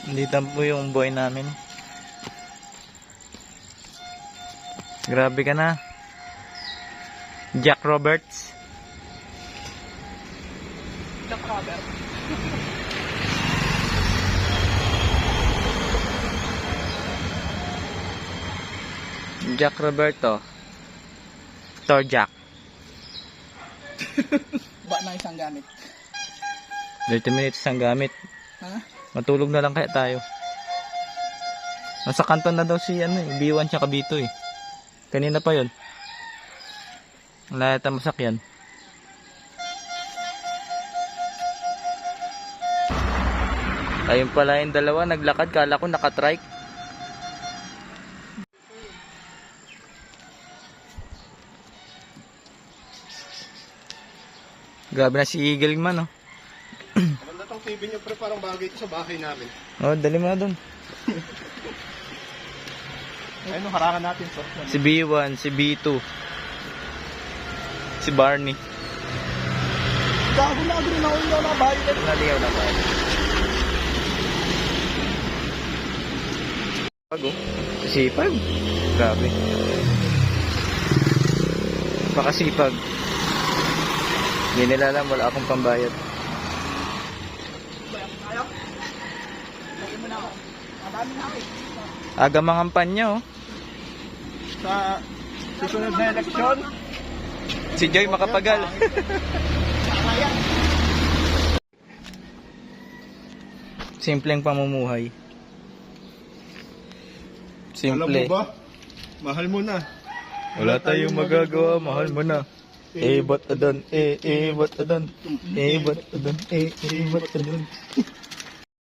Hindi tampo yung boy namin. Grabe ka na. Jack Roberts. Jack Robert. Jack Roberto. Tor Jack. Ba na isang gamit. 30 minutes ang gamit. Ha? Matulog na lang kaya tayo. Nasa kanton na daw si B1 tsaka B2 eh. Kanina pa yon. Wala yata masakyan. Ayun pala yung dalawa naglakad, kala ko nakatrike. Grabe na si Eagle man oh. Maganda tong TV nyo pre, parang bagay ito sa bahay namin. Oh, dali mo na dun. Ayun, harangan natin to. Si B1, si B2. Si Barney. Gago na agro na ulo na bahay. Naligaw na ba? Pag oh. Sipag. Grabe. Pakasipag. Hindi nila alam, wala akong pambayad. Ayaw. Lagyan mo na ako. Madami na ako. Aga mangampanya oh. Sa susunod na eleksyon, Si Joy makapagal. Ayan. Simpleng pamumuhay. alam mo Simple. ba? Mahal mo na. Wala tayong magagawa, mahal mo na. Ba't adan, ba't adan, ba't adan, ba't adan.